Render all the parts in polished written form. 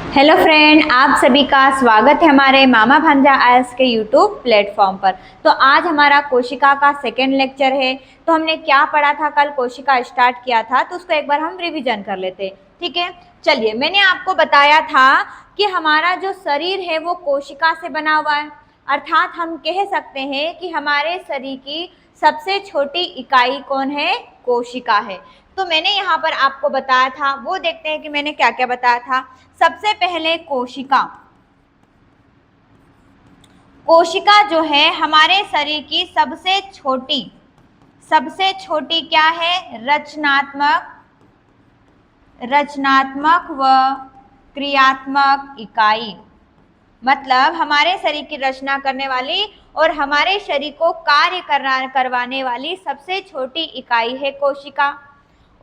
Hello friend, आप सभी का स्वागत है हमारे मामा भांजा आईएएस के यूट्यूब प्लेटफॉर्म पर। तो आज हमारा कोशिका का सेकेंड लेक्चर है। तो हमने क्या पढ़ा था, कल कोशिका स्टार्ट किया था, तो उसको एक बार हम रिवीजन कर लेते हैं। ठीक है, चलिए। मैंने आपको बताया था कि हमारा जो शरीर है वो कोशिका से बना हुआ है, अर्थात हम कह सकते हैं कि हमारे शरीर की सबसे छोटी इकाई कौन है? कोशिका है। तो मैंने यहाँ पर आपको बताया था, वो देखते हैं कि मैंने क्या क्या बताया था। सबसे पहले कोशिका जो है हमारे शरीर की सबसे छोटी क्या है? रचनात्मक व क्रियात्मक इकाई। मतलब हमारे शरीर की रचना करने वाली और हमारे शरीर को कार्य करवाने वाली सबसे छोटी इकाई है कोशिका।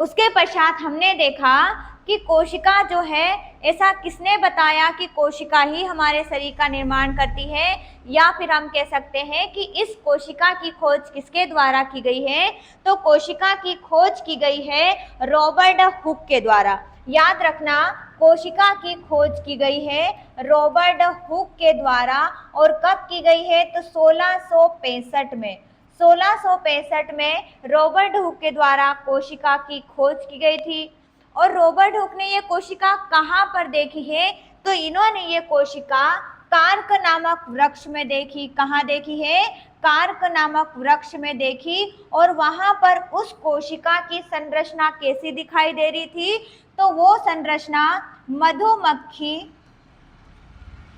उसके पश्चात हमने देखा कि कोशिका जो है, ऐसा किसने बताया कि कोशिका ही हमारे शरीर का निर्माण करती है, या फिर हम कह सकते हैं कि इस कोशिका की खोज किसके द्वारा की गई है? तो कोशिका की खोज की गई है रॉबर्ट हुक के द्वारा। याद रखना, कोशिका की खोज की गई है रॉबर्ट हुक के द्वारा। और कब की गई है? तो 1665 में। 1665 में रॉबर्ट हुक के द्वारा कोशिका की खोज की गई थी। और रॉबर्ट हुक ने ये कोशिका कहाँ पर देखी है? तो इन्होंने ये कोशिका कार्क नामक वृक्ष में देखी। कहाँ देखी है? कार्क नामक वृक्ष में देखी। और वहां पर उस कोशिका की संरचना कैसी दिखाई दे रही थी? तो वो संरचना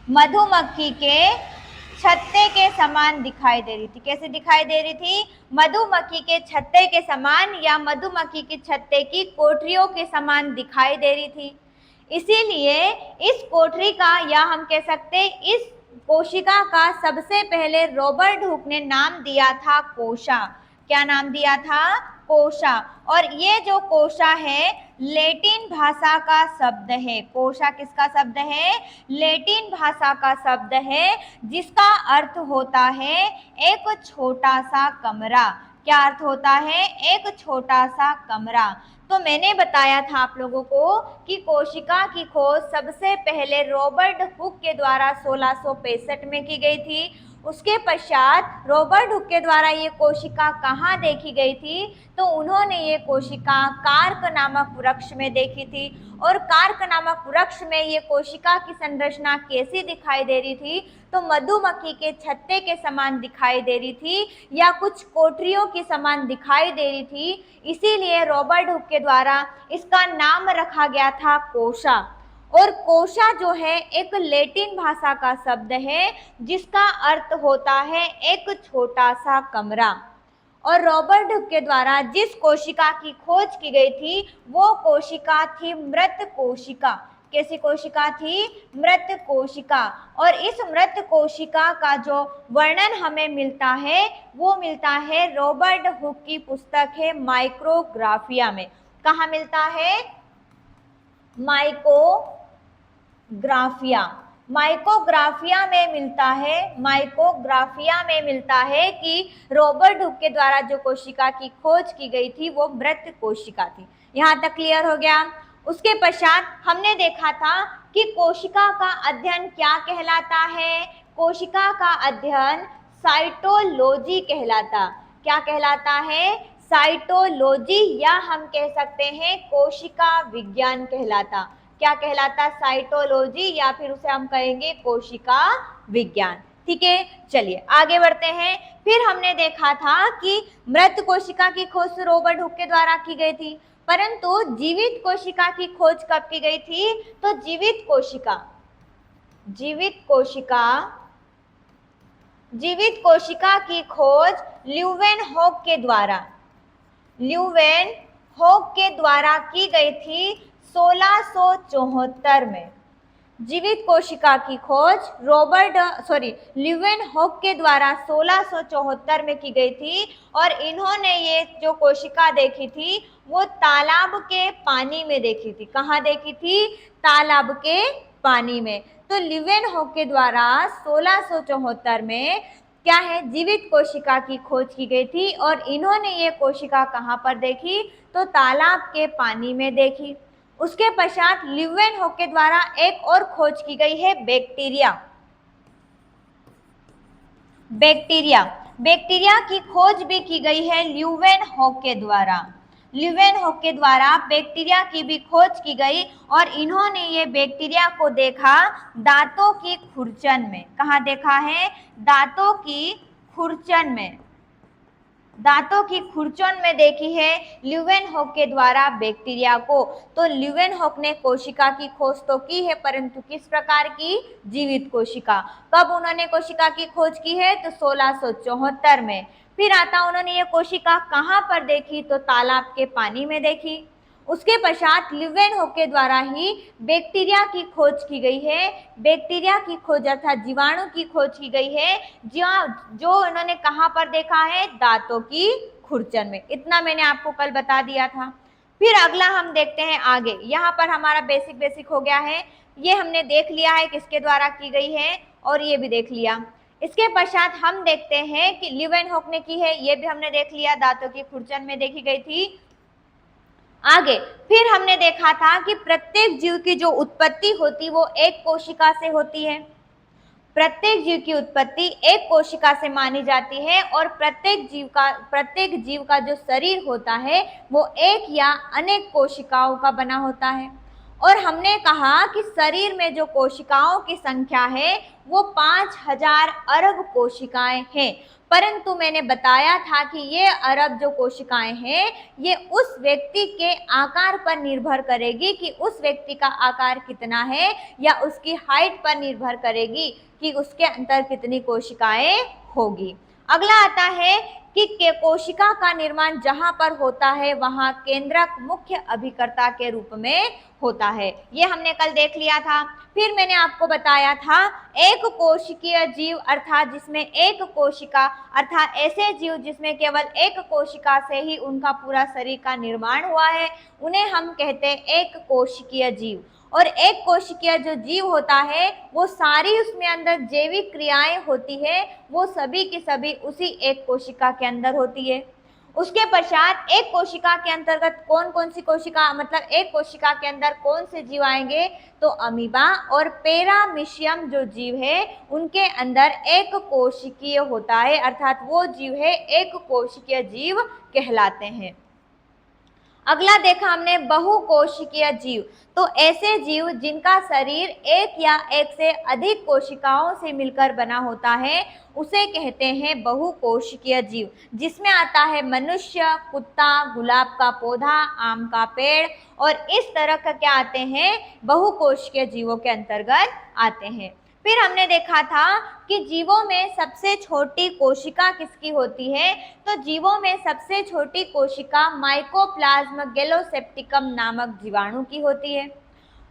मधुमक्खी के छत्ते के समान दिखाई दे रही थी। कैसे दिखाई दे रही थी? मधुमक्खी के छत्ते के समान, या मधुमक्खी के छत्ते की कोठरियों के समान दिखाई दे रही थी। इसीलिए इस कोठरी का, या हम कह सकते इस कोशिका का सबसे पहले रॉबर्ट हुक ने नाम दिया था कोशा। क्या नाम दिया था? कोशा। और ये जो कोशा है लैटिन भाषा का शब्द है। कोशा किसका शब्द है? लैटिन भाषा का शब्द है, जिसका अर्थ होता है एक छोटा सा कमरा। क्या अर्थ होता है? एक छोटा सा कमरा। तो मैंने बताया था आप लोगों को कि कोशिका की खोज सबसे पहले रॉबर्ट हुक के द्वारा 1665 में की गई थी। उसके पश्चात रॉबर्ट हुक के द्वारा ये कोशिका कहाँ देखी गई थी? तो उन्होंने ये कोशिका कार्क नामक वृक्ष में देखी थी। और कार्क नामक वृक्ष में ये कोशिका की संरचना कैसी दिखाई दे रही थी? तो मधुमक्खी के छत्ते के समान दिखाई दे रही थी, या कुछ कोठरियों के समान दिखाई दे रही थी। इसीलिए रॉबर्ट हुक के द्वारा इसका नाम रखा गया था कोशा। और कोशा जो है एक लैटिन भाषा का शब्द है, जिसका अर्थ होता है एक छोटा सा कमरा। और रॉबर्ट हुक के द्वारा जिस कोशिका की खोज की गई थी वो कोशिका थी मृत कोशिका। कैसी कोशिका थी? मृत कोशिका। और इस मृत कोशिका का जो वर्णन हमें मिलता है वो मिलता है रॉबर्ट हुक की पुस्तक है माइक्रोग्राफिया में। कहाँ मिलता है? माइकोग्राफिया में मिलता है कि रॉबर्ट हुक के द्वारा जो कोशिका की खोज की गई थी वो मृत कोशिका थी। यहाँ तक क्लियर हो गया? उसके पश्चात हमने देखा था कि कोशिका का अध्ययन क्या कहलाता है? कोशिका का अध्ययन साइटोलॉजी कहलाता। क्या कहलाता है? साइटोलॉजी, या हम कह सकते हैं कोशिका विज्ञान कहलाता। क्या कहलाता? साइटोलॉजी, या फिर उसे हम कहेंगे कोशिका विज्ञान। ठीक है, चलिए आगे बढ़ते हैं। फिर हमने देखा था कि मृत कोशिका की खोज रॉबर्ट हुक के द्वारा की गई थी, परंतु जीवित कोशिका की खोज कब की गई थी? तो जीवित कोशिका की खोज ल्यूवेनहॉक के द्वारा की गई थी 1674 में। जीवित कोशिका की खोज ल्यूवेनहॉक के द्वारा 1674 में की गई थी। और इन्होंने ये जो कोशिका देखी थी वो तालाब के पानी में देखी थी। कहाँ देखी थी? तालाब के पानी में। तो ल्यूवेनहॉक के द्वारा 1674 में क्या है? जीवित कोशिका की खोज की गई थी। और इन्होंने ये कोशिका कहाँ पर देखी? तो तालाब के पानी में देखी। उसके पश्चात ल्यूवेनहॉक के द्वारा एक और खोज की गई है बैक्टीरिया की खोज भी की गई है ल्यूवेनहॉक के द्वारा। ल्यूवेनहॉक के द्वारा बैक्टीरिया की भी खोज की गई और इन्होंने ये बैक्टीरिया को देखा दांतों की खुरचन में। कहाँ देखा है? दांतों की खुरचन में, दांतों की खुरचन में देखी है ल्यूवेनहॉक के द्वारा बैक्टीरिया को। तो ल्यूवेनहॉक ने कोशिका की खोज तो की है, परंतु किस प्रकार की? जीवित कोशिका। कब उन्होंने कोशिका की खोज की है? तो 1674 में। फिर आता उन्होंने ये कोशिका कहाँ पर देखी? तो तालाब के पानी में देखी। उसके पश्चात ल्यूवेनहॉक के द्वारा ही बैक्टीरिया की खोज की गई है। बैक्टीरिया की खोज अर्थात जीवाणु की खोज की गई है, जो उन्होंने कहाँ पर देखा है? दांतों की खुरचन में। इतना मैंने आपको कल बता दिया था। फिर अगला हम देखते हैं आगे। यहाँ पर हमारा बेसिक हो गया है, ये हमने देख लिया है किसके द्वारा की गई है और ये भी देख लिया। इसके पश्चात हम देखते हैं कि ल्यूवेनहॉक ने की है, ये भी हमने देख लिया, दांतों की खुरचन में देखी गई थी। आगे फिर हमने देखा था कि प्रत्येक जीव की जो उत्पत्ति होती वो एक कोशिका से होती है। प्रत्येक जीव की उत्पत्ति एक कोशिका से मानी जाती है और प्रत्येक जीव का जो शरीर होता है वो एक या अनेक कोशिकाओं का बना होता है। और हमने कहा कि शरीर में जो कोशिकाओं की संख्या है वो 5000 अरब कोशिकाएं हैं। परंतु मैंने बताया था कि ये अरब जो कोशिकाएं हैं ये उस व्यक्ति के आकार पर निर्भर करेगी कि उस व्यक्ति का आकार कितना है, या उसकी हाइट पर निर्भर करेगी कि उसके अंदर कितनी कोशिकाएं होगी। अगला आता है कि कोशिका का निर्माण जहां पर होता है वहां केंद्रक मुख्य अभिकर्ता के रूप में होता है। ये हमने कल देख लिया था। फिर मैंने आपको बताया था एक कोशिकीय जीव अर्थात जिसमें एक कोशिका अर्थात ऐसे जीव जिसमें केवल एक कोशिका से ही उनका पूरा शरीर का निर्माण हुआ है उन्हें हम कहते हैं एक कोशिकीय जीव। और एक कोशिकीय जो जीव होता है वो सारी उसमें अंदर जैविक क्रियाएं होती है वो सभी की सभी उसी एक कोशिका के अंदर होती है। उसके पश्चात एक कोशिका के अंतर्गत कौन कौन सी कोशिका मतलब एक कोशिका के अंदर कौन से जीव आएंगे? तो अमीबा और पैरामीशियम जो जीव है उनके अंदर एक कोशिकीय होता है अर्थात वो जीव है एक कोशिकीय जीव कहलाते हैं। अगला देखा हमने बहुकोशिकीय जीव। तो ऐसे जीव जिनका शरीर एक या एक से अधिक कोशिकाओं से मिलकर बना होता है उसे कहते हैं बहुकोशिकीय जीव, जिसमें आता है मनुष्य, कुत्ता, गुलाब का पौधा, आम का पेड़ और इस तरह का क्या आते हैं? बहुकोशिकीय जीवों के अंतर्गत आते हैं। फिर हमने देखा था कि जीवों में सबसे छोटी कोशिका किसकी होती है? तो जीवों में सबसे छोटी कोशिका माइकोप्लाज्म गैलोसेप्टिकम नामक जीवाणु की होती है।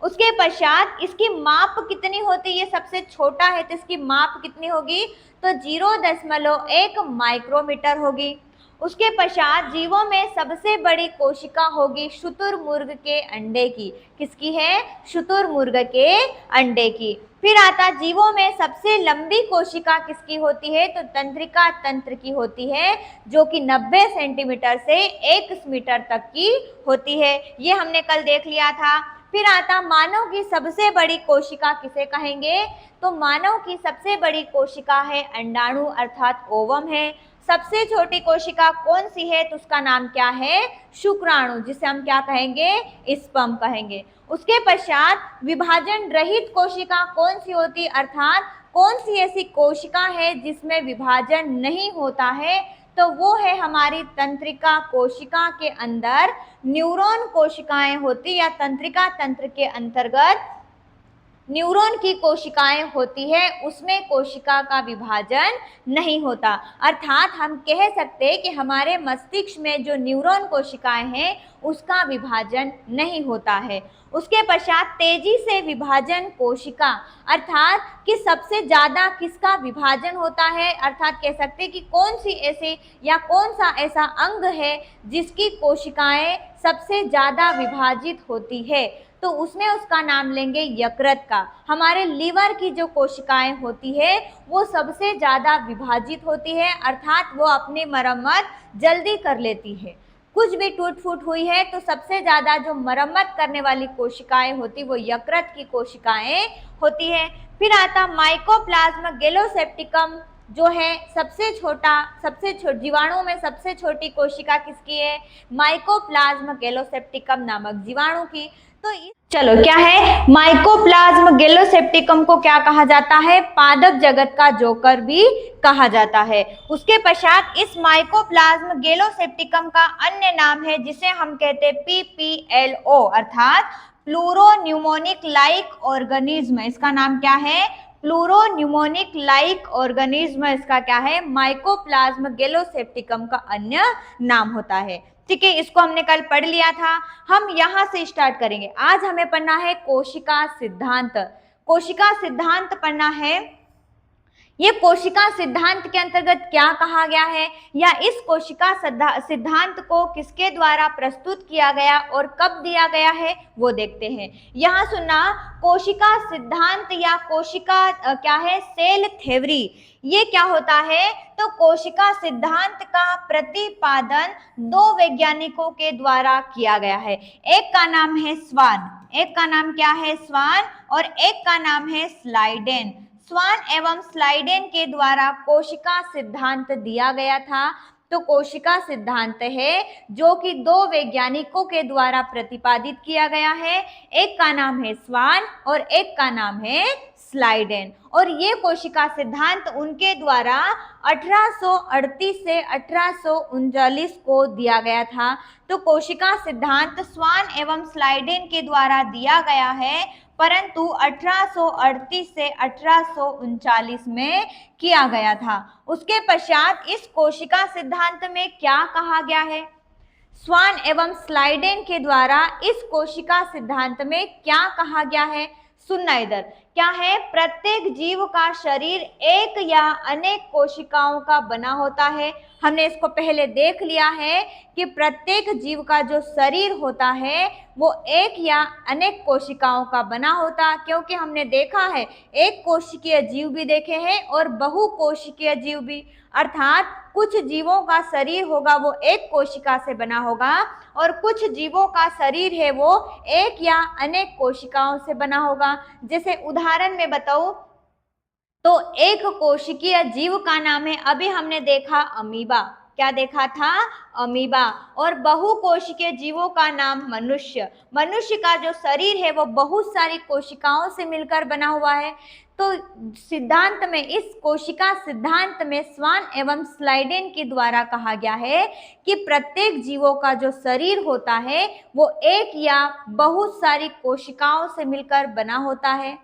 उसके पश्चात इसकी माप कितनी होती है? ये सबसे छोटा है तो इसकी माप कितनी होगी? तो 0.1 माइक्रोमीटर होगी। उसके पश्चात जीवों में सबसे बड़ी कोशिका होगी शुतुरमुर्ग के अंडे की। किसकी है? शुतुरमुर्ग के अंडे की। फिर आता जीवों में सबसे लंबी कोशिका किसकी होती है? तो तंत्रिका तंत्र की होती है जो कि 90 सेंटीमीटर से 1 मीटर तक की होती है। ये हमने कल देख लिया था। फिर आता मानव की सबसे बड़ी कोशिका किसे कहेंगे? तो मानव की सबसे बड़ी कोशिका है अंडाणु अर्थात ओवम है। सबसे छोटी कोशिका कौन सी है? तो उसका नाम क्या है? शुक्राणु, जिसे हम क्या कहेंगे? स्पर्म कहेंगे। उसके पश्चात विभाजन रहित कोशिका कौन सी होती अर्थात कौन सी ऐसी कोशिका है जिसमें विभाजन नहीं होता है? तो वो है हमारी तंत्रिका कोशिका के अंदर न्यूरॉन कोशिकाएं होती या तंत्रिका तंत्र के अंतर्गत न्यूरॉन की कोशिकाएं होती है, उसमें कोशिका का विभाजन नहीं होता। अर्थात हम कह सकते हैं कि हमारे मस्तिष्क में जो न्यूरॉन कोशिकाएं हैं उसका विभाजन नहीं होता है। उसके पश्चात तेजी से विभाजन कोशिका अर्थात कि सबसे ज़्यादा किसका विभाजन होता है, अर्थात कह सकते हैं कि कौन सी ऐसी या कौन सा ऐसा अंग है जिसकी कोशिकाएं सबसे ज़्यादा विभाजित होती है, तो उसमें उसका नाम लेंगे यकृत का। हमारे लीवर की जो कोशिकाएं होती है वो सबसे ज़्यादा विभाजित होती है अर्थात वो अपनी मरम्मत जल्दी कर लेती है। कुछ भी टूट फूट हुई है तो सबसे ज्यादा जो मरम्मत करने वाली कोशिकाएं होती वो यकृत की कोशिकाएं होती है। फिर आता माइकोप्लाज्मा गैलोसेप्टिकम, जो है जीवाणु में सबसे छोटी कोशिका किसकी है? माइकोप्लाज्मा गैलोसेप्टिकम नामक जीवाणु की। तो चलो क्या है, माइकोप्लाज्म गैलोसेप्टिकम को क्या कहा जाता है? पादप जगत का जोकर भी कहा जाता है। उसके पश्चात इस माइकोप्लाज्म गैलोसेप्टिकम का अन्य नाम है जिसे हम कहते हैं PPLO अर्थात प्लूरोन्यूमोनिक लाइक ऑर्गेनिज्म। इसका नाम क्या है? प्लूरोन्यूमोनिक लाइक ऑर्गेनिज्म इसका क्या है? माइकोप्लाज्म गैलोसेप्टिकम का अन्य नाम होता है। ठीक है, इसको हमने कल पढ़ लिया था। हम यहां से स्टार्ट करेंगे। आज हमें पढ़ना है कोशिका सिद्धांत। कोशिका सिद्धांत पढ़ना है। ये कोशिका सिद्धांत के अंतर्गत क्या कहा गया है या इस कोशिका सिद्धांत को किसके द्वारा प्रस्तुत किया गया और कब दिया गया है वो देखते हैं। यहाँ सुनना, कोशिका सिद्धांत या कोशिका क्या है? Cell theory. ये क्या होता है? तो कोशिका सिद्धांत का प्रतिपादन दो वैज्ञानिकों के द्वारा किया गया है। एक का नाम है स्वान, एक का नाम क्या है? स्वान, और एक का नाम है स्लाइडेन। स्वान एवं स्लाइडेन के द्वारा कोशिका सिद्धांत दिया गया था। तो कोशिका सिद्धांत है जो कि दो वैज्ञानिकों के द्वारा प्रतिपादित किया गया है। एक का नाम है स्वान और एक का नाम है स्लाइडेन। और ये कोशिका सिद्धांत उनके द्वारा 1838 से 1839 को दिया गया था। तो कोशिका सिद्धांत स्वान एवं स्लाइडेन के द्वारा दिया गया है, परंतु 1838 से 1839 में किया गया था। उसके पश्चात इस कोशिका सिद्धांत में क्या कहा गया है? स्वान एवं स्लाइडेन के द्वारा इस कोशिका सिद्धांत में क्या कहा गया है? सुनना इधर, क्या है? प्रत्येक जीव का शरीर एक या अनेक कोशिकाओं का बना होता है। हमने इसको पहले देख लिया है कि प्रत्येक जीव का जो शरीर होता है वो एक या अनेक कोशिकाओं का बना होता, क्योंकि हमने देखा है एक कोशिकीय जीव भी देखे हैं और बहुकोशिकीय जीव भी। अर्थात कुछ जीवों का शरीर होगा वो एक कोशिका से बना होगा और कुछ जीवों का शरीर है वो एक या अनेक कोशिकाओं से बना होगा। जैसे उदाहरण में बताऊं तो एक कोशिकीय जीव का नाम है, अभी हमने देखा अमीबा। क्या देखा था? अमीबा। और बहुकोशिकीय जीवों का नाम मनुष्य। मनुष्य का जो शरीर है वो बहुत सारी कोशिकाओं से मिलकर बना हुआ है। तो सिद्धांत में, इस कोशिका सिद्धांत में स्वान एवं स्लाइडेन के द्वारा कहा गया है कि प्रत्येक जीवों का जो शरीर होता है वो एक या बहुत सारी कोशिकाओं से मिलकर बना होता है।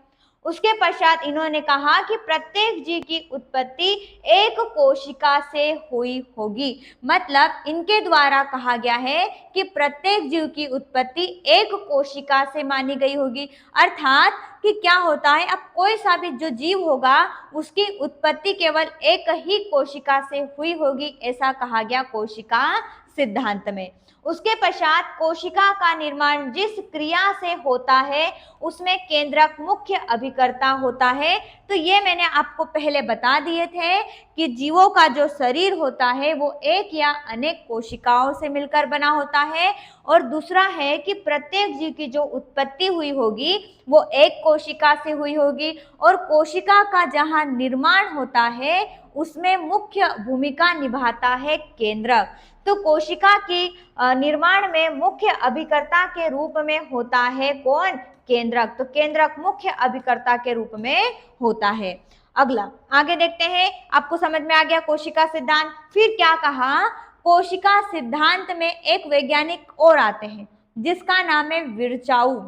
उसके पश्चात इन्होंने कहा कि प्रत्येक जीव की उत्पत्ति एक कोशिका से हुई होगी। मतलब इनके द्वारा कहा गया है कि प्रत्येक जीव की उत्पत्ति एक कोशिका से मानी गई होगी। अर्थात कि क्या होता है, अब कोई सा भी जो जीव होगा उसकी उत्पत्ति केवल एक ही कोशिका से हुई होगी, ऐसा कहा गया कोशिका सिद्धांत में। उसके पश्चात कोशिका का निर्माण जिस क्रिया से होता है उसमें केंद्रक मुख्य अभिकर्ता होता है। तो ये मैंने आपको पहले बता दिए थे कि जीवों का जो शरीर होता है वो एक या अनेक कोशिकाओं से मिलकर बना होता है। और दूसरा है कि प्रत्येक जीव की जो उत्पत्ति हुई होगी वो एक कोशिका से हुई होगी। और कोशिका का जहाँ निर्माण होता है उसमें मुख्य भूमिका निभाता है केंद्रक। तो कोशिका की निर्माण में मुख्य अभिकर्ता के रूप में होता है कौन? केंद्रक। तो केंद्रक मुख्य अभिकर्ता के रूप में होता है। अगला आगे देखते हैं। आपको समझ में आ गया कोशिका सिद्धांत। फिर क्या कहा? कोशिका सिद्धांत में एक वैज्ञानिक और आते हैं जिसका नाम है विर्चाऊ।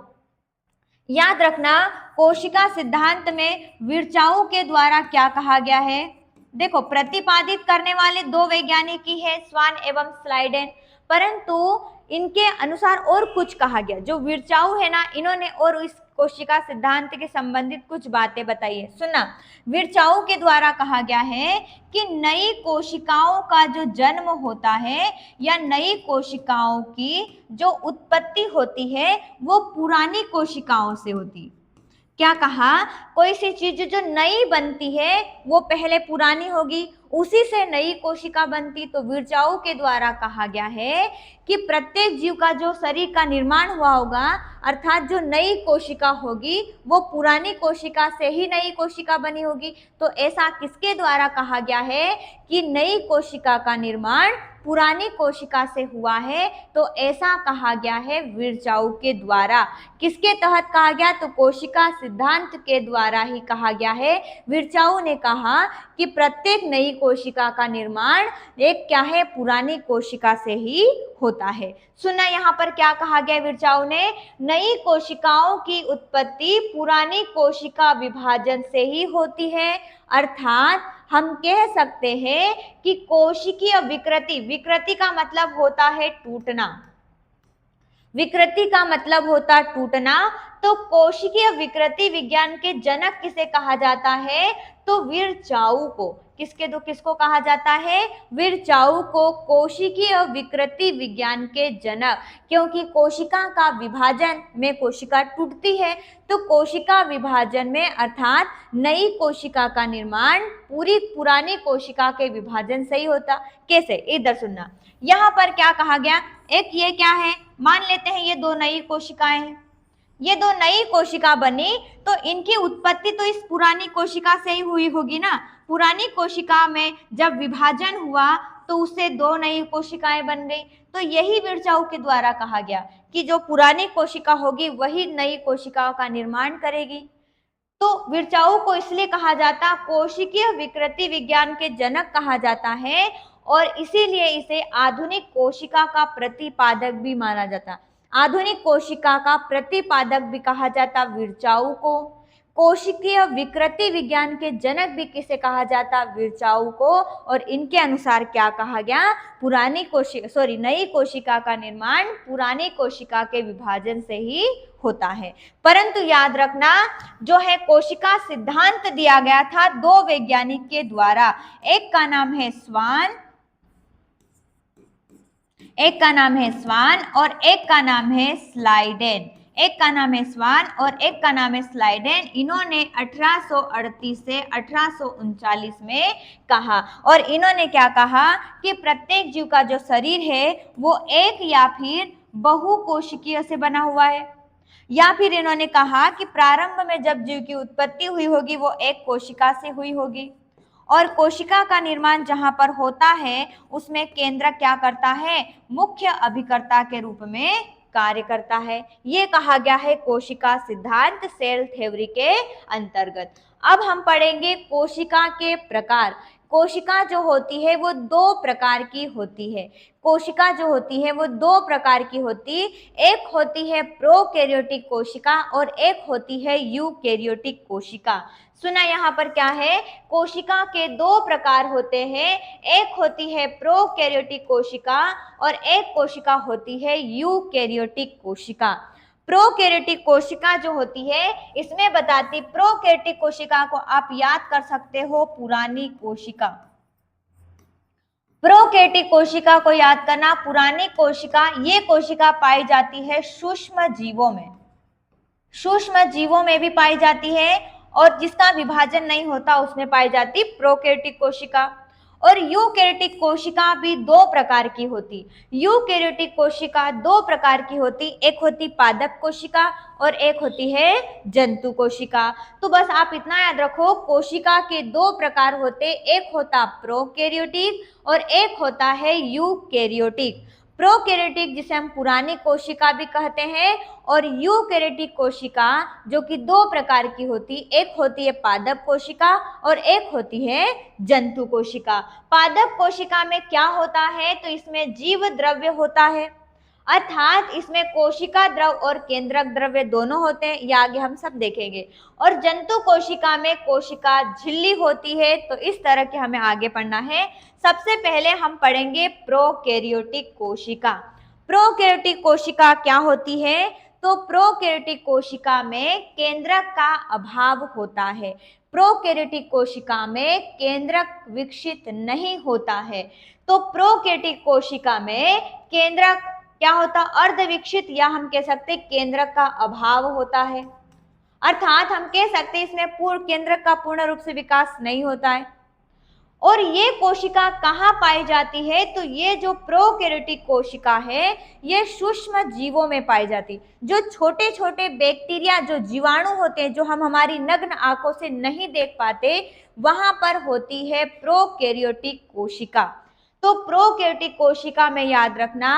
याद रखना, कोशिका सिद्धांत में विर्चाऊ के द्वारा क्या कहा गया है? देखो, प्रतिपादित करने वाले दो वैज्ञानिक ही है, स्वान एवं स्लाइडेन, परंतु इनके अनुसार और कुछ कहा गया। जो विर्चाऊ है ना, इन्होंने और इस कोशिका सिद्धांत के संबंधित कुछ बातें बताई है। सुनना, विर्चाऊ के द्वारा कहा गया है कि नई कोशिकाओं का जो जन्म होता है या नई कोशिकाओं की जो उत्पत्ति होती है वो पुरानी कोशिकाओं से होती। क्या कहा, कोई सी चीज जो नई बनती है वो पहले पुरानी होगी, उसी से नई कोशिका बनती। तो विरचाओं के द्वारा कहा गया है कि प्रत्येक जीव का जो शरीर का निर्माण हुआ होगा, अर्थात जो नई कोशिका होगी वो पुरानी कोशिका से ही नई कोशिका बनी होगी। तो ऐसा किसके द्वारा कहा गया है कि नई कोशिका का निर्माण पुरानी कोशिका से हुआ है? तो ऐसा कहा गया है विरचाओं के द्वारा। किसके तहत कहा गया? तो कोशिका सिद्धांत के द्वारा ही कहा गया है। विरचाओं ने कहा कि प्रत्येक नई कोशिका का निर्माण एक क्या है, पुरानी कोशिका से ही होता है। सुना यहाँ पर क्या कहा गया विरचाओं ने, नई कोशिकाओं की उत्पत्ति पुरानी कोशिका विभाजन से ही होती है। अर्थात हम कह सकते हैं कि कोशिकीय विकृति, विकृति का मतलब होता है टूटना, विकृति का मतलब होता टूटना। तो कोशिकीय विकृति विज्ञान के जनक किसे कहा जाता है? तो विरचाओं को। किसको कहा जाता है? विरचाओं को कोशिकीय विकृति विज्ञान के जनक, क्योंकि कोशिका का विभाजन में कोशिका टूटती है, तो कोशिका विभाजन में अर्थात नई कोशिका का निर्माण पूरी पुरानी कोशिका के विभाजन से ही होता। कैसे? इधर सुनना, यहाँ पर क्या कहा गया, एक ये क्या है, मान लेते हैं ये दो नई कोशिकाएं हैं, ये दो नई कोशिका बनी, तो इनकी उत्पत्ति तो इस पुरानी कोशिका से ही हुई होगी ना। पुरानी कोशिका में जब विभाजन हुआ तो उससे दो नई कोशिकाएं बन गई। तो यही विरचाओं के द्वारा कहा गया कि जो पुरानी कोशिका होगी वही नई कोशिकाओं का निर्माण करेगी। तो विरचाओं को इसलिए कहा जाता, कोशिकीय विकृति विज्ञान के जनक कहा जाता है, और इसीलिए इसे आधुनिक कोशिका का प्रतिपादक भी माना जाता। आधुनिक कोशिका का प्रतिपादक भी कहा जाता विरचाओं को। कोशिकीय विकृति विज्ञान के जनक भी किसे कहा जाता? विरचाओं को। और इनके अनुसार क्या कहा गया, नई कोशिका का निर्माण पुरानी कोशिका के विभाजन से ही होता है। परंतु याद रखना, जो है कोशिका सिद्धांत दिया गया था दो वैज्ञानिक के द्वारा, एक का नाम है स्वान, एक का नाम है स्वान और एक का नाम है स्लाइडेन। एक का नाम है स्वान और एक का नाम है स्लाइडेन। इन्होंने 1838 से 1839 में कहा, और इन्होंने क्या कहा कि प्रत्येक जीव का जो शरीर है वो एक या फिर बहुकोशिकीय से बना हुआ है। या फिर इन्होंने कहा कि प्रारंभ में जब जीव की उत्पत्ति हुई होगी वो एक कोशिका से हुई होगी, और कोशिका का निर्माण जहां पर होता है उसमें केंद्रक क्या करता है, मुख्य अभिकर्ता के रूप में कार्य करता है। ये कहा गया है कोशिका सिद्धांत, सेल थ्योरी के अंतर्गत। अब हम पढ़ेंगे कोशिका के प्रकार। कोशिका जो होती है वो दो प्रकार की होती है। कोशिका जो होती है वो दो प्रकार की होती, एक होती है प्रोकैरियोटिक कोशिका और एक होती है यूकैरियोटिक कोशिका। सुना यहाँ पर क्या है, कोशिका के दो प्रकार होते हैं, एक होती है प्रोकैरियोटिक कोशिका और एक कोशिका होती है यूकैरियोटिक कोशिका। प्रोकैरियोटिक कोशिका जो होती है इसमें बताती, प्रोकैरियोटिक कोशिका को आप याद कर सकते हो पुरानी कोशिका। प्रोकैरियोटिक कोशिका को याद करना, पुरानी कोशिका, ये कोशिका पाई जाती है सूक्ष्म जीवों में, सूक्ष्म जीवों में भी पाई जाती है, और जिसका विभाजन नहीं होता उसमें पाई जाती प्रोकैरियोटिक कोशिका। और यूकैरियोटिक कोशिका भी दो प्रकार की होती। यूकैरियोटिक कोशिका दो प्रकार की होती, एक होती पादप कोशिका और एक होती है जंतु कोशिका। तो बस आप इतना याद रखो, कोशिका के दो प्रकार होते, एक होता प्रोकैरियोटिक और एक होता है यूकैरियोटिक। प्रोकैरियोटिक जिसे हम पुरानी कोशिका भी कहते हैं, और यूकैरियोटिक कोशिका जो कि दो प्रकार की होती, एक होती है पादप कोशिका और एक होती है जंतु कोशिका। पादप कोशिका में क्या होता है, तो इसमें जीव द्रव्य होता है, अर्थात इसमें कोशिका द्रव और केंद्रक द्रव्य दोनों होते हैं, ये आगे हम सब देखेंगे। और जंतु कोशिका में कोशिका झिल्ली होती है। तो इस तरह के हमें आगे पढ़ना है। सबसे पहले हम पढ़ेंगे प्रोकैरियोटिक कोशिका। प्रोकैरियोटिक कोशिका क्या होती है, तो प्रोकैरियोटिक कोशिका में केंद्रक का अभाव होता है। प्रोकैरियोटिक कोशिका में केंद्रक विकसित नहीं होता है। तो प्रोकैरियोटिक कोशिका में केंद्रक क्या होता, अर्धविकसित, या हम कह सकते केंद्रक का अभाव होता है। अर्थात हम कह सकते हैं इसमें पूर्ण केंद्रक का पूर्ण रूप से विकास नहीं होता है। और ये कोशिका कहाँ पाई जाती है, तो ये जो प्रोकैरियोटिक कोशिका है ये सूक्ष्म जीवों में पाई जाती, जो छोटे छोटे बैक्टीरिया, जो जीवाणु होते हैं, जो हम हमारी नग्न आंखों से नहीं देख पाते, वहां पर होती है प्रोकैरियोटिक कोशिका। तो प्रोकैरियोटिक कोशिका में याद रखना,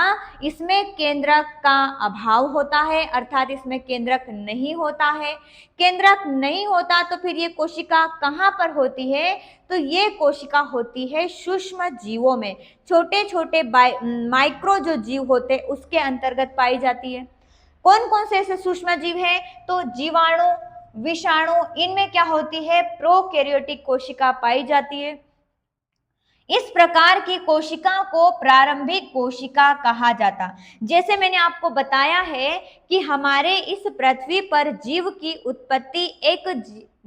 इसमें केंद्रक का अभाव होता है, अर्थात इसमें केंद्रक नहीं होता है। केंद्रक नहीं होता तो फिर ये कोशिका कहाँ पर होती है, तो ये कोशिका होती है सूक्ष्म जीवों में, छोटे छोटे माइक्रो जो जीव होते हैं उसके अंतर्गत पाई जाती है। कौन कौन से ऐसे सूक्ष्म जीव हैं, तो जीवाणु, विषाणु, इनमें क्या होती है, प्रोकैरियोटिक कोशिका पाई जाती है। इस प्रकार की कोशिका को प्रारंभिक कोशिका कहा जाता। जैसे मैंने आपको बताया है कि हमारे इस पृथ्वी पर जीव की उत्पत्ति एक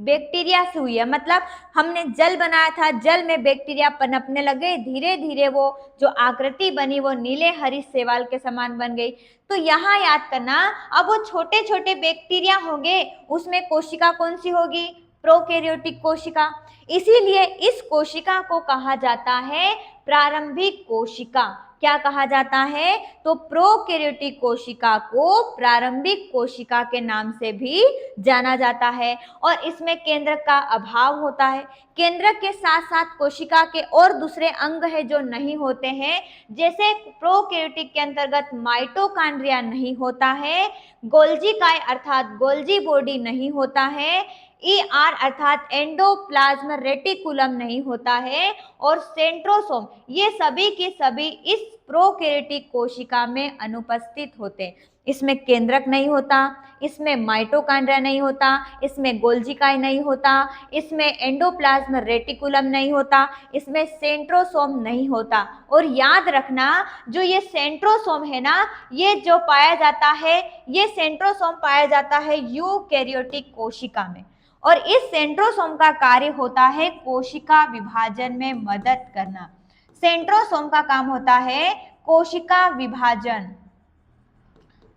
बैक्टीरिया से हुई है, मतलब हमने जल बनाया था, जल में बैक्टीरिया पनपने लगे, धीरे धीरे वो जो आकृति बनी वो नीले हरी शैवाल के समान बन गई। तो यहाँ याद करना, अब वो छोटे छोटे बैक्टीरिया होंगे, उसमें कोशिका कौन सी होगी, प्रोकैरियोटिक कोशिका। इसीलिए इस कोशिका को कहा जाता है प्रारंभिक कोशिका। क्या कहा जाता है, तो प्रोकैरियोटिक कोशिका को प्रारंभिक कोशिका के नाम से भी जाना जाता है। और इसमें केंद्रक का अभाव होता है। केंद्रक के साथ साथ कोशिका के और दूसरे अंग है जो नहीं होते हैं, जैसे प्रोकैरियोटिक के अंतर्गत माइटोकॉन्ड्रिया नहीं होता है, गोल्जी काय अर्थात गोल्जी बॉडी नहीं होता है, ER अर्थात एंडोप्लाज्म रेटिकुलम नहीं होता है, और सेंट्रोसोम, ये सभी के सभी इस प्रोकैरियोटिक कोशिका में अनुपस्थित होते हैं। इसमें केंद्रक नहीं होता, इसमें माइटोकॉन्ड्रिया नहीं होता, इसमें गोल्जिकाई नहीं होता, इसमें एंडोप्लाज्म रेटिकुलम नहीं होता, इसमें सेंट्रोसोम नहीं होता। और याद रखना, जो ये सेंट्रोसोम है ना, ये जो पाया जाता है, ये सेंट्रोसोम पाया जाता है यूकैरियोटिक कोशिका में। और इस सेंट्रोसोम का कार्य होता है कोशिका विभाजन में मदद करना। सेंट्रोसोम का काम होता है कोशिका विभाजन,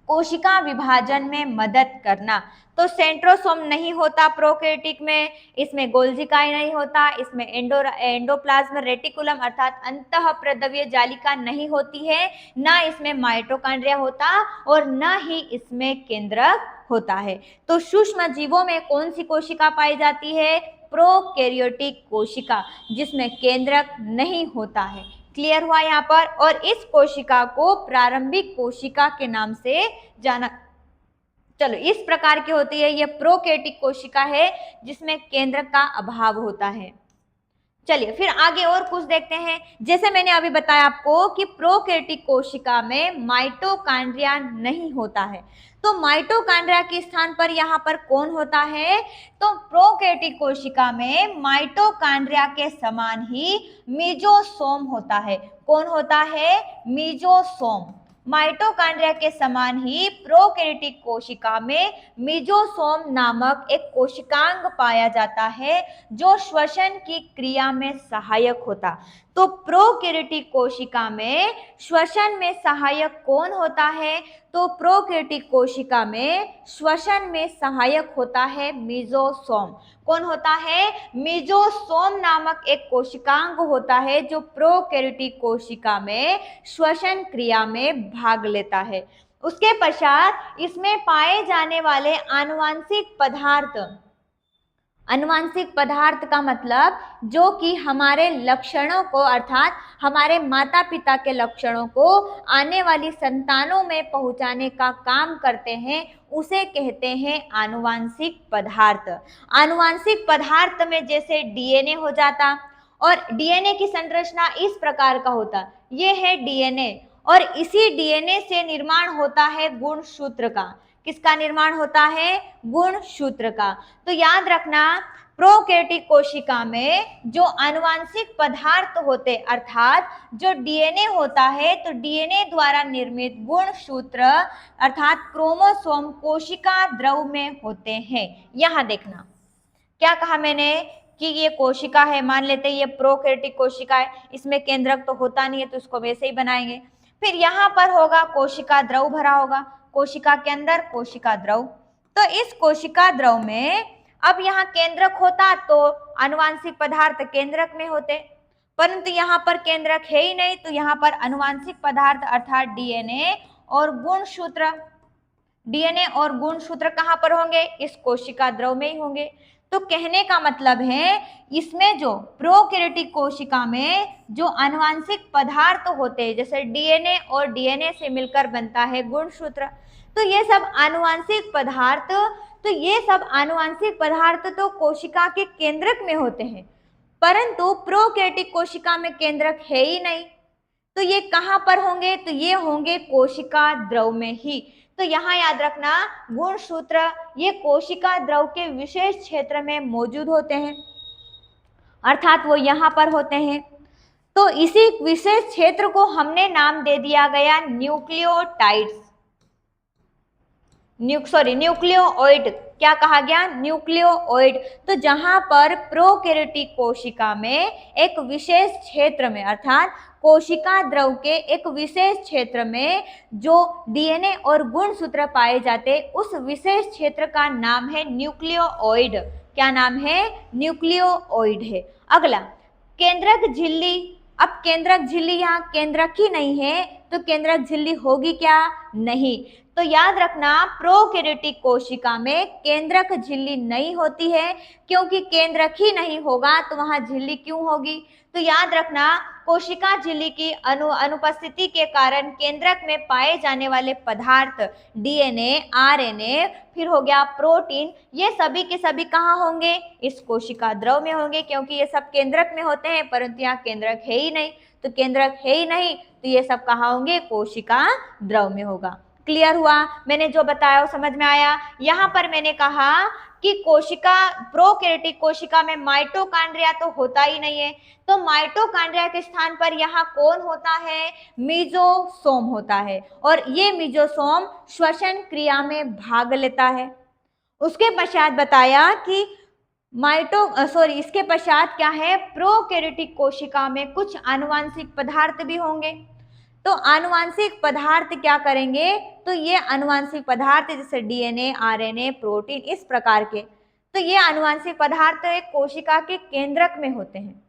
कोशिका विभाजन में मदद करना। तो सेंट्रोसोम नहीं होता प्रोकैरियोटिक में, इसमें गोल्जिकाई नहीं होता, इसमें एंडोप्लाज्म रेटिकुलम अर्थात अंतःप्रद्रव्य जालिका नहीं होती है, ना इसमें माइटोकॉन्ड्रिया होता और ना ही इसमें केंद्रक होता है। तो सूक्ष्म जीवों में कौन सी कोशिका पाई जाती है, प्रोकैरियोटिक कोशिका, जिसमें केंद्रक नहीं होता है। क्लियर हुआ यहाँ पर। और इस कोशिका को प्रारंभिक कोशिका के नाम से जाना। चलो, इस प्रकार की होती है, ये प्रोकैरियोटिक कोशिका है जिसमें केंद्रक का अभाव होता है। चलिए फिर आगे और कुछ देखते हैं। जैसे मैंने अभी बताया आपको कि प्रोकैरियोटिक कोशिका में माइटोकॉन्ड्रिया नहीं होता है, तो माइटोकॉन्ड्रिया के स्थान पर यहाँ पर कौन होता है, तो प्रोकैरियोटिक कोशिका में माइटोकॉन्ड्रिया के समान ही मीजोसोम होता है। कौन होता है, मीजोसोम। माइटोकॉन्ड्रिया के समान ही प्रोकैरियोटिक कोशिका में मीजोसोम नामक एक कोशिकांग पाया जाता है जो श्वसन की क्रिया में सहायक होता। तो प्रोकैरियोटिक कोशिका में श्वसन में सहायक कौन होता है, तो प्रोकैरियोटिक कोशिका में श्वसन में सहायक होता है मीजोसोम। कौन होता है, मीजोसोम नामक एक कोशिकांग होता है जो प्रोकैरियोटिक कोशिका में श्वसन क्रिया में भाग लेता है। उसके पश्चात इसमें पाए जाने वाले आनुवांशिक पदार्थ, आनुवांशिक पदार्थ का मतलब जो कि हमारे लक्षणों को अर्थात हमारे माता पिता के लक्षणों को आने वाली संतानों में पहुंचाने का काम करते हैं, उसे कहते हैं आनुवांशिक पदार्थ। आनुवांशिक पदार्थ में जैसे डीएनए हो जाता, और डीएनए की संरचना इस प्रकार का होता, ये है डीएनए, और इसी डीएनए से निर्माण होता है गुणसूत्र का। किसका निर्माण होता है, गुणसूत्र का। तो याद रखना, प्रोकैरियोटिक कोशिका में जो आनुवांशिक पदार्थ होते अर्थात जो डीएनए होता है, तो डीएनए द्वारा निर्मित गुणसूत्र अर्थात क्रोमोसोम कोशिका द्रव में होते हैं। यहाँ देखना, क्या कहा मैंने कि ये कोशिका है, मान लेते हैं ये प्रोकैरियोटिक कोशिका है, इसमें केंद्रक तो होता नहीं है तो इसको वैसे ही बनाएंगे। फिर यहाँ पर होगा कोशिका द्रव भरा होगा, कोशिका के अंदर कोशिका द्रव, तो इस कोशिका द्रव में अब यहाँ केंद्रक होता तो आनुवांशिक पदार्थ केंद्रक में होते, परंतु यहाँ पर केंद्रक है ही नहीं, तो यहाँ पर आनुवांशिक पदार्थ अर्थात डीएनए और गुणसूत्र, डीएनए और गुणसूत्र कहाँ पर होंगे? इस कोशिका द्रव में ही होंगे। तो कहने का मतलब है इसमें जो प्रोकैरियोटिक कोशिका में जो आनुवांशिक पदार्थ होते हैं, जैसे डीएनए और डीएनए से मिलकर बनता है गुणसूत्र, तो ये सब आनुवांशिक पदार्थ, तो ये सब आनुवांशिक पदार्थ तो कोशिका के केंद्रक में होते हैं, परंतु प्रोकैरियोटिक कोशिका में केंद्रक है ही नहीं। तो ये कहाँ पर होंगे? तो ये होंगे कोशिका द्रव में ही। तो यहाँ याद रखना, गुणसूत्र ये कोशिका द्रव के विशेष क्षेत्र में मौजूद होते हैं, अर्थात वो यहाँ पर होते हैं। तो इसी विशेष क्षेत्र को हमने नाम दे दिया गया न्यूक्लियोटाइड्स, न्यूक्लियोइड। क्या कहा गया? न्यूक्लियोइड। तो जहां पर प्रोकैरियोटिक कोशिका में एक विशेष क्षेत्र में, अर्थात कोशिका द्रव के एक विशेष क्षेत्र में जो डीएनए और गुणसूत्र पाए जाते, उस विशेष क्षेत्र का नाम है न्यूक्लियोइड। क्या नाम है? न्यूक्लियोइड है। अगला केंद्रक झिल्ली। अब केंद्रक झिल्ली यहाँ केंद्रक ही नहीं है, तो केंद्रक झिल्ली होगी क्या? नहीं। तो याद रखना, प्रोकैरियोटिक कोशिका में केंद्रक झिल्ली नहीं होती है, क्योंकि केंद्रक ही नहीं होगा तो वहां झिल्ली क्यों होगी? तो याद रखना, कोशिका झिल्ली की अनुपस्थिति के कारण केंद्रक में पाए जाने वाले पदार्थ डीएनए, आरएनए, फिर हो गया प्रोटीन, ये सभी के सभी कहाँ होंगे? इस कोशिका द्रव में होंगे, क्योंकि ये सब केंद्रक में होते हैं, परंतु यहाँ केंद्रक है ही नहीं। तो केंद्रक है ही नहीं तो ये सब कहाँ होंगे? कोशिका द्रव में होगा। क्लियर हुआ? मैंने जो बताया वो समझ में आया? यहाँ पर मैंने कहा कि कोशिका, प्रोकैरियोटिक कोशिका में माइटोकॉन्ड्रिया तो होता ही नहीं है, तो माइटोकॉन्ड्रिया के स्थान पर यहाँ कौन होता है? मेसोसोम होता है, और ये मेसोसोम श्वसन क्रिया में भाग लेता है। उसके पश्चात बताया कि इसके पश्चात क्या है? प्रोकैरियोटिक कोशिका में कुछ आनुवांशिक पदार्थ भी होंगे। तो आनुवांशिक पदार्थ क्या करेंगे? तो ये आनुवांशिक पदार्थ जैसे डीएनए, आरएनए, प्रोटीन, इस प्रकार के, तो ये आनुवांशिक पदार्थ एक कोशिका के केंद्रक में होते हैं,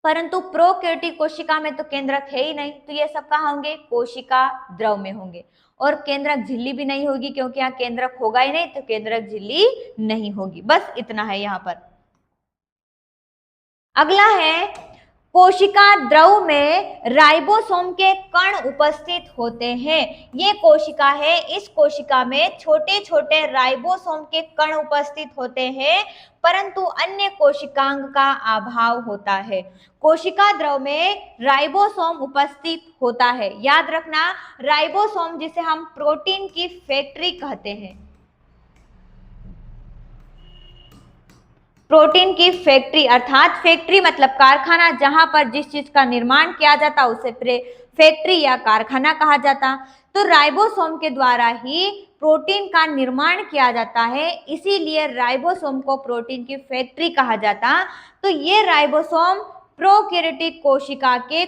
परंतु प्रोकैरियोटिक कोशिका में तो केंद्रक है ही नहीं, तो ये सब कहाँ होंगे? कोशिका द्रव में होंगे। और केंद्रक झिल्ली भी नहीं होगी, क्योंकि यहाँ केंद्रक होगा ही नहीं, तो केंद्रक झिल्ली नहीं होगी। बस इतना है यहाँ पर। अगला है, कोशिका द्रव में राइबोसोम के कण उपस्थित होते हैं। ये कोशिका है, इस कोशिका में छोटे छोटे राइबोसोम के कण उपस्थित होते हैं, परंतु अन्य कोशिकांग का अभाव होता है। कोशिका द्रव में राइबोसोम उपस्थित होता है। याद रखना, राइबोसोम जिसे हम प्रोटीन की फैक्ट्री कहते हैं, प्रोटीन की फैक्ट्री, अर्थात फैक्ट्री मतलब कारखाना, जहां पर जिस चीज का निर्माण किया जाता उसे फैक्ट्री या कारखाना कहा जाता। तो राइबोसोम के द्वारा ही प्रोटीन का निर्माण किया जाता है, इसीलिए राइबोसोम को प्रोटीन की फैक्ट्री कहा जाता। तो ये राइबोसोम प्रोकैरियोटिक कोशिका के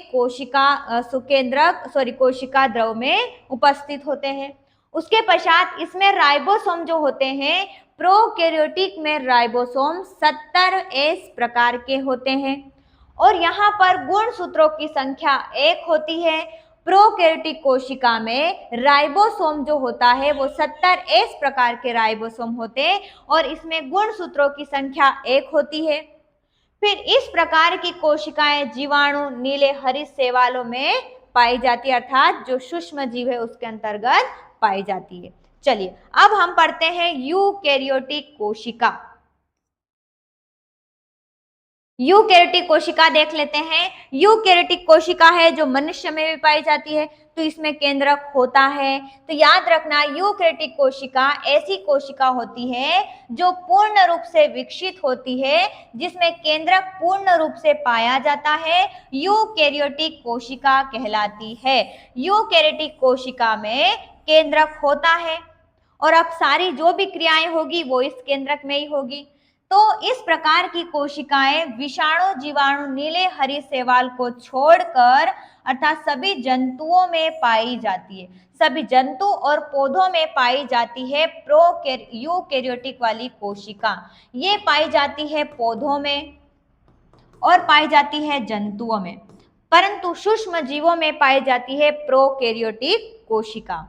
कोशिका द्रव में उपस्थित होते हैं। उसके पश्चात इसमें राइबोसोम जो होते हैं, प्रोकैरियोटिक में राइबोसोम 70S प्रकार के होते हैं, और यहाँ पर गुणसूत्रों की संख्या 1 होती है। प्रोकैरियोटिक कोशिका में राइबोसोम जो होता है वो 70S प्रकार के राइबोसोम होते हैं, और इसमें गुणसूत्रों की संख्या 1 होती है। फिर इस प्रकार की कोशिकाएं जीवाणु, नीले हरित शैवालों में पाई जाती है, अर्थात जो सूक्ष्म जीव है उसके अंतर्गत पाई जाती है। चलिए अब हम पढ़ते हैं यूकैरियोटिक कोशिका। यूकैरियोटिक कोशिका देख लेते हैं। यूकैरियोटिक कोशिका है जो मनुष्य में भी पाई जाती है, तो इसमें केंद्रक होता है। तो याद रखना, यूकैरियोटिक कोशिका ऐसी कोशिका होती है जो पूर्ण रूप से विकसित होती है, जिसमें केंद्रक पूर्ण रूप से पाया जाता है, यूकैरियोटिक कोशिका कहलाती है। यूकैरियोटिक कोशिका में केंद्रक होता है, और अब सारी जो भी क्रियाएं होगी वो इस केंद्रक में ही होगी। तो इस प्रकार की कोशिकाएं विषाणु, जीवाणु, नीले हरी शैवाल को छोड़कर अर्थात सभी जंतुओं में पाई जाती है। सभी जंतु और पौधों में पाई जाती है यूकेरियोटिक वाली कोशिका। ये पाई जाती है पौधों में और पाई जाती है जंतुओं में, परंतु सूक्ष्म जीवों में पाई जाती है प्रोकैरियोटिक कोशिका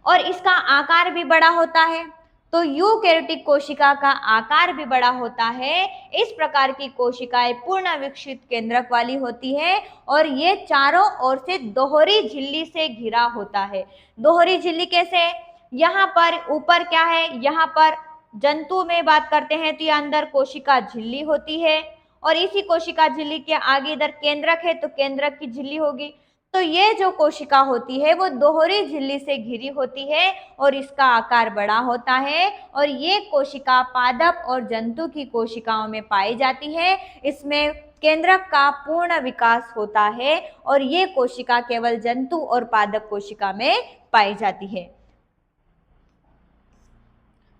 और इसका आकार भी बड़ा होता है। तो यूकैरियोटिक कोशिका का आकार भी बड़ा होता है। इस प्रकार की कोशिकाएं पूर्ण विकसित केंद्रक वाली होती है और ये चारों ओर से दोहरी झिल्ली से घिरा होता है। दोहरी झिल्ली कैसे? यहाँ पर ऊपर क्या है, यहाँ पर जंतु में बात करते हैं तो ये अंदर कोशिका झिल्ली होती है और इसी कोशिका झिल्ली के आगे इधर केंद्रक है तो केंद्रक की झिल्ली होगी। तो ये जो कोशिका होती है वो दोहरी झिल्ली से घिरी होती है और इसका आकार बड़ा होता है और ये कोशिका पादप और जंतु की कोशिकाओं में पाई जाती है। इसमें केंद्रक का पूर्ण विकास होता है और ये कोशिका केवल जंतु और पादप कोशिका में पाई जाती है।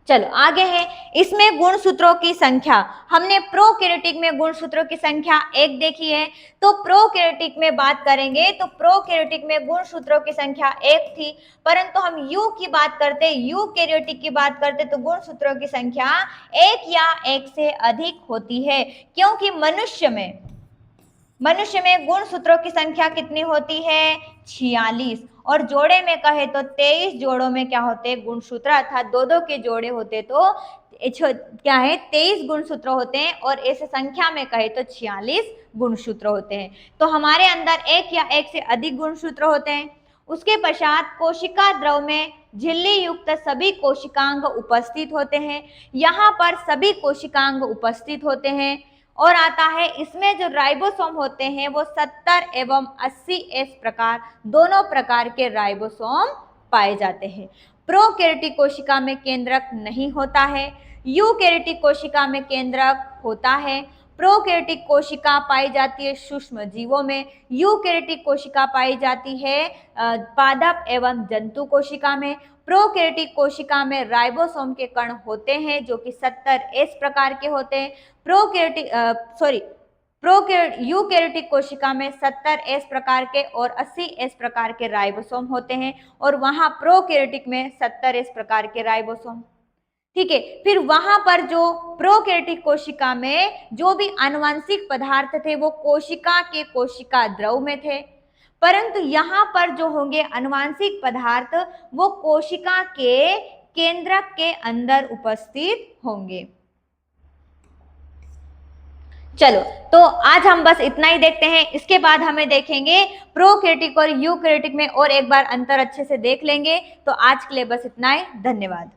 चलो आगे है, इसमें गुणसूत्रों की संख्या। हमने प्रोकैरियोटिक में गुणसूत्रों की संख्या 1 देखी है, तो प्रोकैरियोटिक में बात करेंगे तो प्रोकैरियोटिक में गुणसूत्रों की संख्या 1 थी, परंतु हम यू की बात करते, यूकैरियोटिक की बात करते तो गुणसूत्रों की संख्या 1 या 1 से अधिक होती है, क्योंकि मनुष्य में गुणसूत्रों की संख्या कितनी होती है? 46 और जोड़े में कहे तो 23 जोड़ों में क्या होते हैं? गुणसूत्र, अर्थात दो के जोड़े होते तो क्या है? 23 गुणसूत्र होते हैं और ऐसे संख्या में कहे तो 46 गुणसूत्र होते हैं। तो हमारे अंदर 1 या 1 से अधिक गुणसूत्र होते हैं। उसके पश्चात कोशिका द्रव में झिल्ली युक्त सभी कोशिकांग उपस्थित होते हैं। यहाँ पर सभी कोशिकांग उपस्थित होते हैं और आता है इसमें जो राइबोसोम होते हैं वो 70 एवं 80 एस प्रकार, दोनों प्रकार के राइबोसोम पाए जाते हैं। प्रोकैरियोटिक कोशिका में केंद्रक नहीं होता है, यूकैरियोटिक कोशिका में केंद्रक होता है। प्रोकैरियोटिक कोशिका पाई जाती है सूक्ष्म जीवों में, यूकैरियोटिक कोशिका पाई जाती है पादप एवं जंतु कोशिका में। प्रोकैरियोटिक कोशिका में राइबोसोम के कण होते हैं जो कि 70 एस प्रकार के होते हैं। यूकैरियोटिक कोशिका में 70 एस प्रकार के और 80 एस प्रकार के राइबोसोम होते हैं और वहां प्रोकैरियोटिक में 70 एस प्रकार के राइबोसोम। ठीक है, फिर वहां पर जो प्रोकैरियोटिक कोशिका में जो भी आनुवंशिक पदार्थ थे वो कोशिका के कोशिका द्रव में थे, परंतु यहाँ पर जो होंगे आनुवंशिक पदार्थ वो कोशिका के केंद्रक के अंदर उपस्थित होंगे। चलो, तो आज हम बस इतना ही देखते हैं। इसके बाद हमें देखेंगे प्रोकैरियोटिक और यूकैरियोटिक में और एक बार अंतर अच्छे से देख लेंगे। तो आज के लिए बस इतना ही। धन्यवाद।